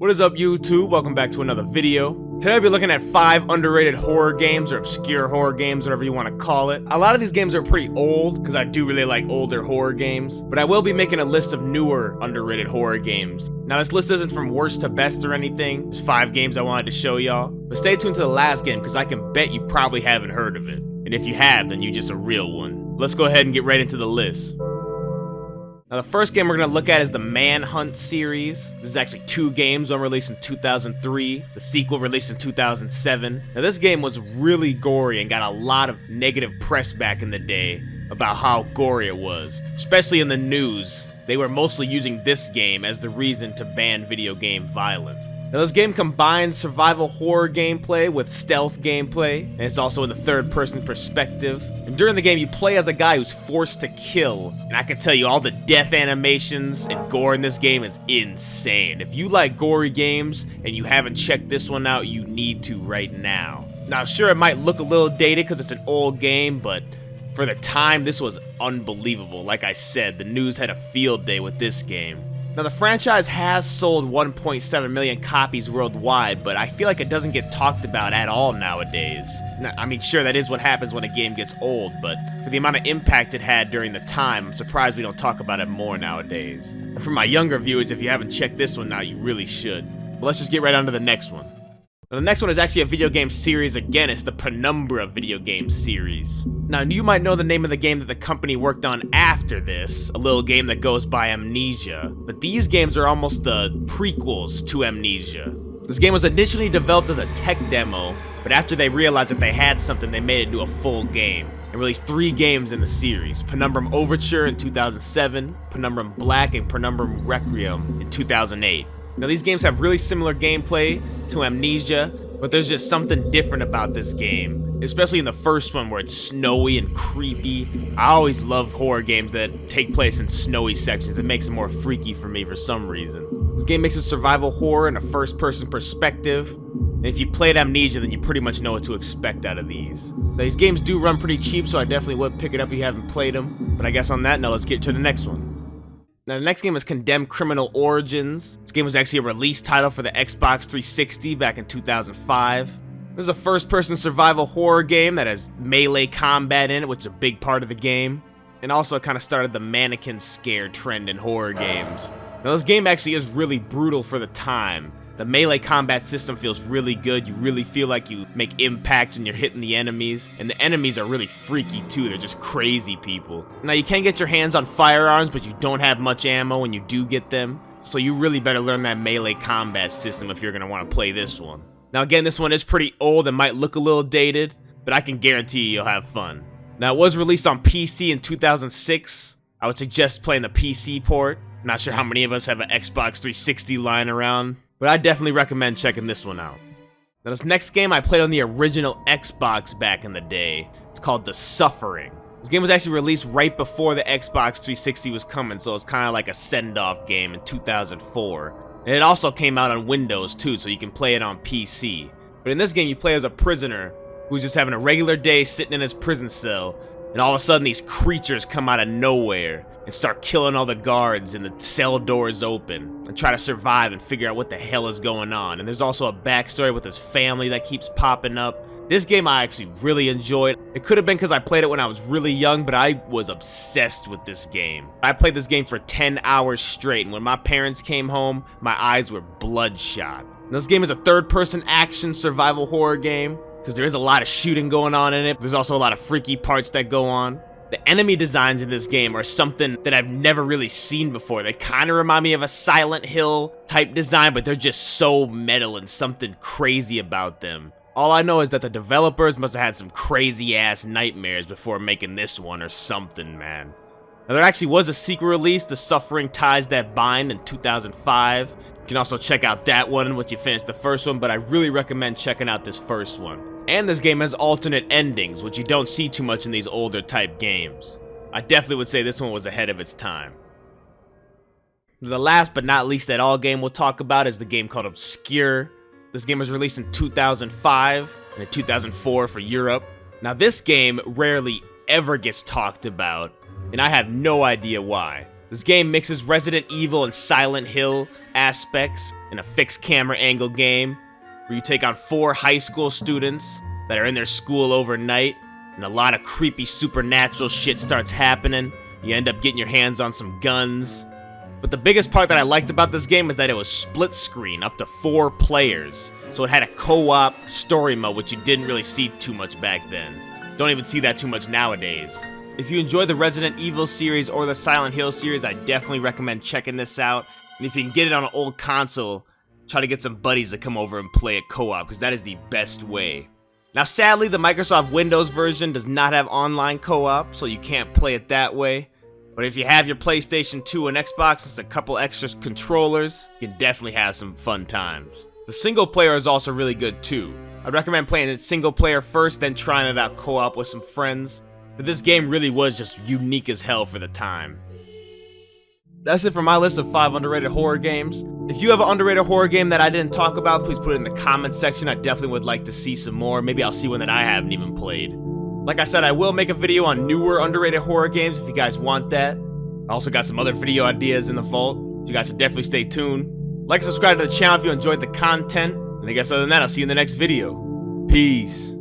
What is up, YouTube? Welcome back to another video. Today I'll be looking at 5 underrated horror games, or obscure horror games, whatever you want to call it. A lot of these games are pretty old, because I do really like older horror games, but I will be making a list of newer underrated horror games. Now this list isn't from worst to best or anything, there's 5 games I wanted to show y'all, but stay tuned to the last game, because I can bet you probably haven't heard of it. And if you have, then you're just a real one. Let's go ahead and get right into the list. Now the first game we're going to look at is the Manhunt series. This is actually 2 games, one released in 2003, the sequel released in 2007. Now this game was really gory and got a lot of negative press back in the day about how gory it was. Especially in the news, they were mostly using this game as the reason to ban video game violence. Now this game combines survival horror gameplay with stealth gameplay, and it's also in the third-person perspective. And during the game, you play as a guy who's forced to kill, and I can tell you all the death animations and gore in this game is insane. If you like gory games and you haven't checked this one out, you need to right now. Now sure, it might look a little dated because it's an old game, but for the time, this was unbelievable. Like I said, the news had a field day with this game. Now the franchise has sold 1.7 million copies worldwide, but I feel like it doesn't get talked about at all nowadays. Now, I mean, sure, that is what happens when a game gets old, but for the amount of impact it had during the time, I'm surprised we don't talk about it more nowadays. And for my younger viewers, if you haven't checked this one out, you really should. But let's just get right on to the next one. Now, the next one is actually a video game series again. It's the Penumbra video game series. Now, you might know the name of the game that the company worked on after this, a little game that goes by Amnesia, but these games are almost the prequels to Amnesia. This game was initially developed as a tech demo, but after they realized that they had something, they made it into a full game and released 3 games in the series: Penumbra Overture in 2007, Penumbra Black, and Penumbra Requiem in 2008. Now these games have really similar gameplay to Amnesia, but there's just something different about this game, especially in the first one where it's snowy and creepy. I always love horror games that take place in snowy sections. It makes it more freaky for me for some reason. This game mixes survival horror and a first-person perspective, and if you played Amnesia, then you pretty much know what to expect out of these. Now, these games do run pretty cheap, so I definitely would pick it up if you haven't played them, but I guess on that note, let's get to the next one. Now the next game is Condemned Criminal Origins. This game was actually a release title for the Xbox 360 back in 2005. This is a first-person survival horror game that has melee combat in it, which is a big part of the game. And also it kind of started the mannequin scare trend in horror games. Now this game actually is really brutal for the time. The melee combat system feels really good. You really feel like you make impact when you're hitting the enemies. And the enemies are really freaky too. They're just crazy people. Now you can get your hands on firearms, but you don't have much ammo when you do get them. So you really better learn that melee combat system if you're going to want to play this one. Now again, this one is pretty old and might look a little dated, but I can guarantee you'll have fun. Now it was released on PC in 2006. I would suggest playing the PC port. I'm not sure how many of us have an Xbox 360 lying around, but I definitely recommend checking this one out. Now this next game I played on the original Xbox back in the day. It's called The Suffering. This game was actually released right before the Xbox 360 was coming, so it's kind of like a send-off game in 2004. And it also came out on Windows too, so you can play it on PC. But in this game you play as a prisoner who's just having a regular day sitting in his prison cell, and all of a sudden these creatures come out of nowhere and start killing all the guards, and the cell doors open, and try to survive and figure out what the hell is going on. And there's also a backstory with his family that keeps popping up. This game I actually really enjoyed. It could have been because I played it when I was really young, but I was obsessed with this game. I played this game for 10 hours straight, and when my parents came home, my eyes were bloodshot. And this game is a third-person action survival horror game, because there is a lot of shooting going on in it. There's also a lot of freaky parts that go on. The enemy designs in this game are something that I've never really seen before. They kind of remind me of a Silent Hill type design, but they're just so metal and something crazy about them. All I know is that the developers must have had some crazy ass nightmares before making this one or something, man. Now there actually was a sequel release, The Suffering Ties That Bind, in 2005. You can also check out that one once you finish the first one, but I really recommend checking out this first one. And this game has alternate endings, which you don't see too much in these older type games. I definitely would say this one was ahead of its time. The last but not least at all game we'll talk about is the game called Obscure. This game was released in 2005 and in 2004 for Europe. Now this game rarely ever gets talked about, and I have no idea why. This game mixes Resident Evil and Silent Hill aspects in a fixed camera angle game where you take on 4 high school students that are in their school overnight, and a lot of creepy supernatural shit starts happening. You end up getting your hands on some guns. But the biggest part that I liked about this game is that it was split screen up to 4 players. So it had a co-op story mode, which you didn't really see too much back then. Don't even see that too much nowadays. If you enjoy the Resident Evil series or the Silent Hill series, I definitely recommend checking this out. And if you can get it on an old console, try to get some buddies to come over and play it co-op, because that is the best way. Now sadly, the Microsoft Windows version does not have online co-op, so you can't play it that way. But if you have your PlayStation 2 and Xbox and a couple extra controllers, you can definitely have some fun times. The single player is also really good too. I'd recommend playing it single player first, then trying it out co-op with some friends. But this game really was just unique as hell for the time. That's it for my list of 5 underrated horror games. If you have an underrated horror game that I didn't talk about, please put it in the comments section. I definitely would like to see some more. Maybe I'll see one that I haven't even played. Like I said, I will make a video on newer underrated horror games if you guys want that. I also got some other video ideas in the vault. You guys should definitely stay tuned. Like and subscribe to the channel if you enjoyed the content. And I guess other than that, I'll see you in the next video. Peace.